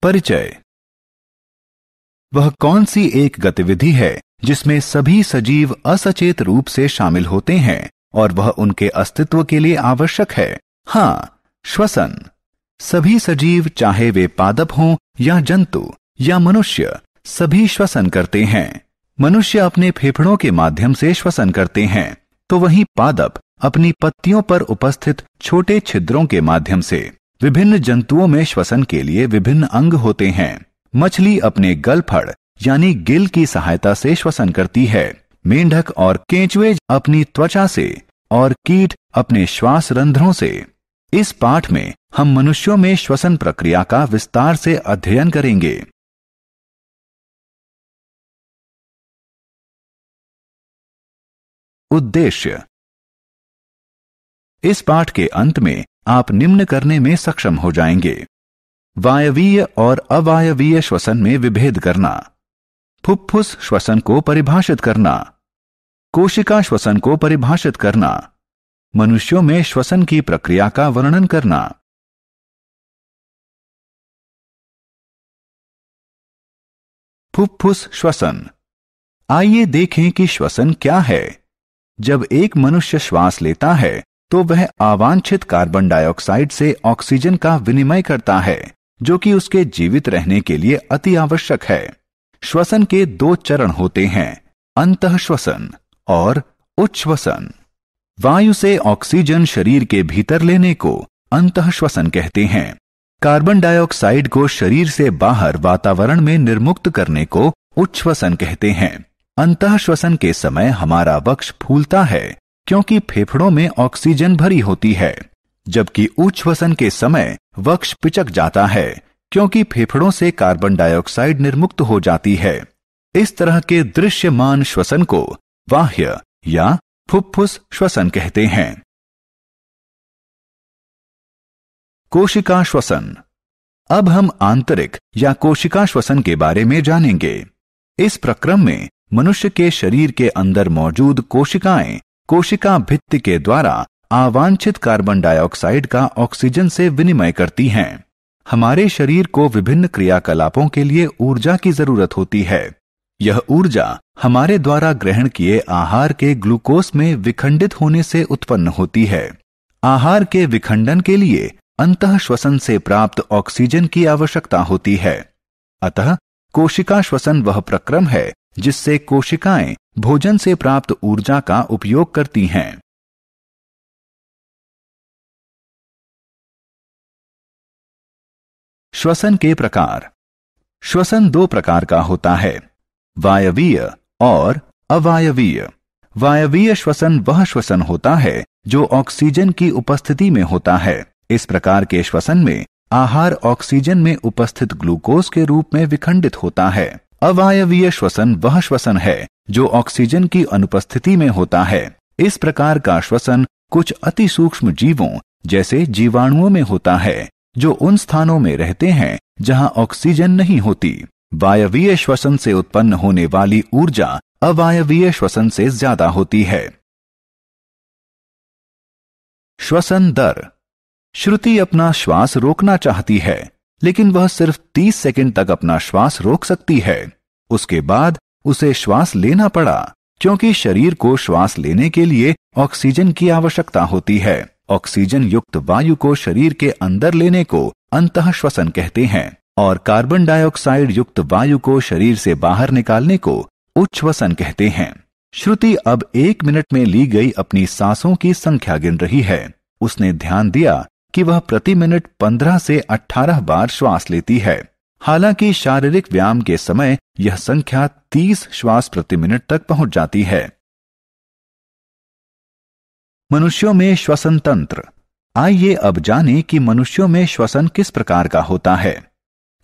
परिचय। वह कौन सी एक गतिविधि है जिसमें सभी सजीव असचेत रूप से शामिल होते हैं और वह उनके अस्तित्व के लिए आवश्यक है? हाँ, श्वसन। सभी सजीव, चाहे वे पादप हों या जंतु या मनुष्य, सभी श्वसन करते हैं। मनुष्य अपने फेफड़ों के माध्यम से श्वसन करते हैं, तो वहीं पादप अपनी पत्तियों पर उपस्थित छोटे छिद्रों के माध्यम से। विभिन्न जंतुओं में श्वसन के लिए विभिन्न अंग होते हैं। मछली अपने गलफड़ यानी गिल की सहायता से श्वसन करती है। मेंढक और केंचुए अपनी त्वचा से और कीट अपने श्वास रंध्रों से। इस पाठ में हम मनुष्यों में श्वसन प्रक्रिया का विस्तार से अध्ययन करेंगे। उद्देश्य। इस पाठ के अंत में आप निम्न करने में सक्षम हो जाएंगे: वायवीय और अवायवीय श्वसन में विभेद करना, फुफ्फुस श्वसन को परिभाषित करना, कोशिका श्वसन को परिभाषित करना, मनुष्यों में श्वसन की प्रक्रिया का वर्णन करना। फुफ्फुस श्वसन। आइए देखें कि श्वसन क्या है। जब एक मनुष्य श्वास लेता है तो वह अवांछित कार्बन डाइऑक्साइड से ऑक्सीजन का विनिमय करता है, जो कि उसके जीवित रहने के लिए अति आवश्यक है। श्वसन के दो चरण होते हैं, अंतःश्वसन और उच्छ्वसन। वायु से ऑक्सीजन शरीर के भीतर लेने को अंतःश्वसन कहते हैं। कार्बन डाइऑक्साइड को शरीर से बाहर वातावरण में निर्मुक्त करने को उच्छ्वसन कहते हैं। अंतःश्वसन के समय हमारा वक्ष फूलता है क्योंकि फेफड़ों में ऑक्सीजन भरी होती है, जबकि उच्छ्वसन के समय वक्ष पिचक जाता है क्योंकि फेफड़ों से कार्बन डाइऑक्साइड निर्मुक्त हो जाती है। इस तरह के दृश्यमान श्वसन को बाह्य या फुफ्फुस श्वसन कहते हैं। कोशिका श्वसन। अब हम आंतरिक या कोशिका श्वसन के बारे में जानेंगे। इस प्रक्रम में मनुष्य के शरीर के अंदर मौजूद कोशिकाएं कोशिका भित्ति के द्वारा अवांछित कार्बन डाइऑक्साइड का ऑक्सीजन से विनिमय करती हैं। हमारे शरीर को विभिन्न क्रियाकलापों के लिए ऊर्जा की जरूरत होती है। यह ऊर्जा हमारे द्वारा ग्रहण किए आहार के ग्लूकोज में विखंडित होने से उत्पन्न होती है। आहार के विखंडन के लिए अंतःश्वसन से प्राप्त ऑक्सीजन की आवश्यकता होती है। अतः कोशिका श्वसन वह प्रक्रम है जिससे कोशिकाएं भोजन से प्राप्त ऊर्जा का उपयोग करती हैं। श्वसन के प्रकार। श्वसन दो प्रकार का होता है, वायवीय और अवायवीय। वायवीय श्वसन वह श्वसन होता है जो ऑक्सीजन की उपस्थिति में होता है। इस प्रकार के श्वसन में आहार ऑक्सीजन में उपस्थित ग्लूकोज के रूप में विखंडित होता है। अवायवीय श्वसन वह श्वसन है जो ऑक्सीजन की अनुपस्थिति में होता है। इस प्रकार का श्वसन कुछ अति सूक्ष्म जीवों जैसे जीवाणुओं में होता है जो उन स्थानों में रहते हैं जहां ऑक्सीजन नहीं होती। वायवीय श्वसन से उत्पन्न होने वाली ऊर्जा अवायवीय श्वसन से ज्यादा होती है। श्वसन दर। श्रुति अपना श्वास रोकना चाहती है, लेकिन वह सिर्फ 30 सेकंड तक अपना श्वास रोक सकती है। उसके बाद उसे श्वास लेना पड़ा क्योंकि शरीर को श्वास लेने के लिए ऑक्सीजन की आवश्यकता होती है। ऑक्सीजन युक्त वायु को शरीर के अंदर लेने को अंतःश्वसन कहते हैं और कार्बन डाइऑक्साइड युक्त वायु को शरीर से बाहर निकालने को उच्छ्वसन कहते हैं। श्रुति अब 1 मिनट में ली गई अपनी सांसों की संख्या गिन रही है। उसने ध्यान दिया कि वह प्रति मिनट 15 से 18 बार श्वास लेती है। हालांकि शारीरिक व्यायाम के समय यह संख्या 30 श्वास प्रति मिनट तक पहुंच जाती है। मनुष्यों में श्वसन तंत्र। आइए अब जानें कि मनुष्यों में श्वसन किस प्रकार का होता है।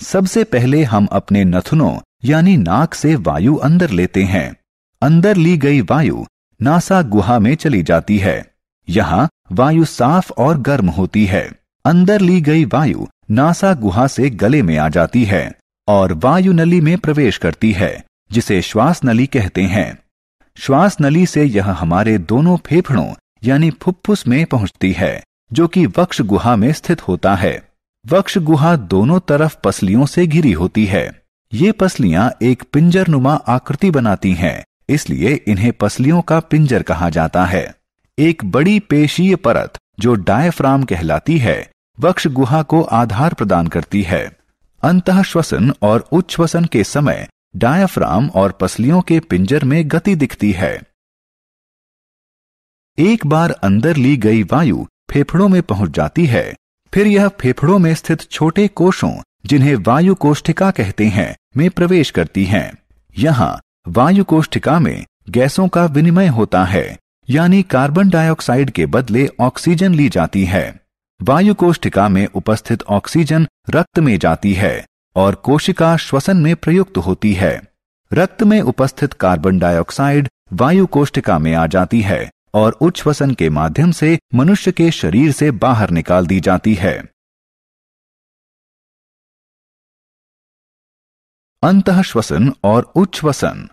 सबसे पहले हम अपने नथुनों यानी नाक से वायु अंदर लेते हैं। अंदर ली गई वायु नासा गुहा में चली जाती है। यहां वायु साफ और गर्म होती है। अंदर ली गई वायु नासा गुहा से गले में आ जाती है और वायु नली में प्रवेश करती है, जिसे श्वास नली कहते हैं। श्वास नली से यह हमारे दोनों फेफड़ों यानी फुफ्फुस में पहुंचती है, जो कि वक्ष गुहा में स्थित होता है। वक्ष गुहा दोनों तरफ पसलियों से घिरी होती है। ये पसलियां एक पिंजरनुमा आकृति बनाती हैं, इसलिए इन्हें पसलियों का पिंजर कहा जाता है। एक बड़ी पेशीय परत जो डायफ्राम कहलाती है, वक्ष गुहा को आधार प्रदान करती है। अंतःश्वसन और उच्छ्वसन के समय डायफ्राम और पसलियों के पिंजर में गति दिखती है। एक बार अंदर ली गई वायु फेफड़ों में पहुंच जाती है, फिर यह फेफड़ों में स्थित छोटे कोशों, जिन्हें वायु कोष्ठिका कहते हैं, में प्रवेश करती हैं। यहाँ वायु कोष्ठिका में गैसों का विनिमय होता है, यानी कार्बन डाइऑक्साइड के बदले ऑक्सीजन ली जाती है। वायु कोष्ठिका में उपस्थित ऑक्सीजन रक्त में जाती है और कोशिका श्वसन में प्रयुक्त होती है। रक्त में उपस्थित कार्बन डाइऑक्साइड वायु कोष्ठिका में आ जाती है और उच्छ्वसन के माध्यम से मनुष्य के शरीर से बाहर निकाल दी जाती है। अंतःश्वसन और उच्छ्वसन।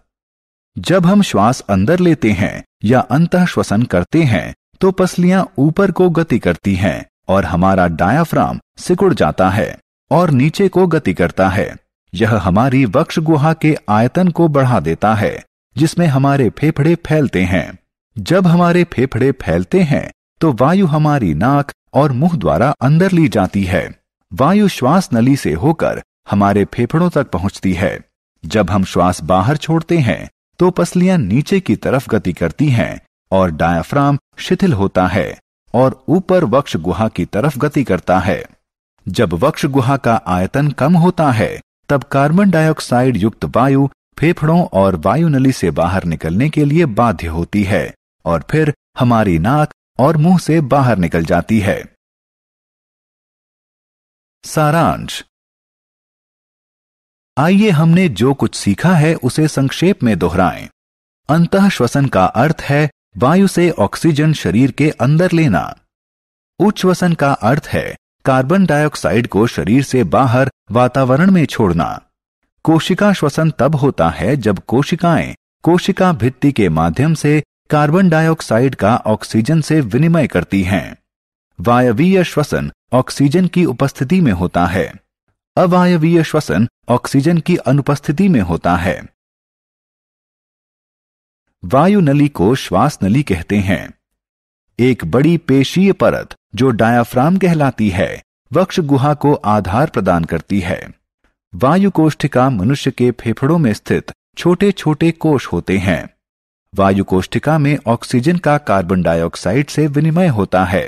जब हम श्वास अंदर लेते हैं या अंतःश्वसन करते हैं तो पसलियां ऊपर को गति करती हैं और हमारा डायाफ्राम सिकुड़ जाता है और नीचे को गति करता है। यह हमारी वक्ष गुहा के आयतन को बढ़ा देता है, जिसमें हमारे फेफड़े फैलते हैं। जब हमारे फेफड़े फैलते हैं तो वायु हमारी नाक और मुंह द्वारा अंदर ली जाती है। वायु श्वास नली से होकर हमारे फेफड़ों तक पहुंचती है। जब हम श्वास बाहर छोड़ते हैं तो पसलियां नीचे की तरफ गति करती हैं और डायाफ्राम शिथिल होता है और ऊपर वक्ष गुहा की तरफ गति करता है। जब वक्ष गुहा का आयतन कम होता है तब कार्बन डाइऑक्साइड युक्त वायु फेफड़ों और वायु नली से बाहर निकलने के लिए बाध्य होती है और फिर हमारी नाक और मुंह से बाहर निकल जाती है। सारांश। आइए हमने जो कुछ सीखा है उसे संक्षेप में दोहराएं। अंतःश्वसन का अर्थ है वायु से ऑक्सीजन शरीर के अंदर लेना। उच्छ्वसन का अर्थ है कार्बन डाइऑक्साइड को शरीर से बाहर वातावरण में छोड़ना। कोशिका श्वसन तब होता है जब कोशिकाएं कोशिका भित्ति के माध्यम से कार्बन डाइऑक्साइड का ऑक्सीजन से विनिमय करती हैं। वायवीय श्वसन ऑक्सीजन की उपस्थिति में होता है। अवायवीय श्वसन ऑक्सीजन की अनुपस्थिति में होता है। वायु नली को श्वास नली कहते हैं। एक बड़ी पेशीय परत जो डायाफ्राम कहलाती है, वक्ष गुहा को आधार प्रदान करती है। वायु कोष्ठिका मनुष्य के फेफड़ों में स्थित छोटे छोटे कोश होते हैं। वायु कोष्ठिका में ऑक्सीजन का कार्बन डाइऑक्साइड से विनिमय होता है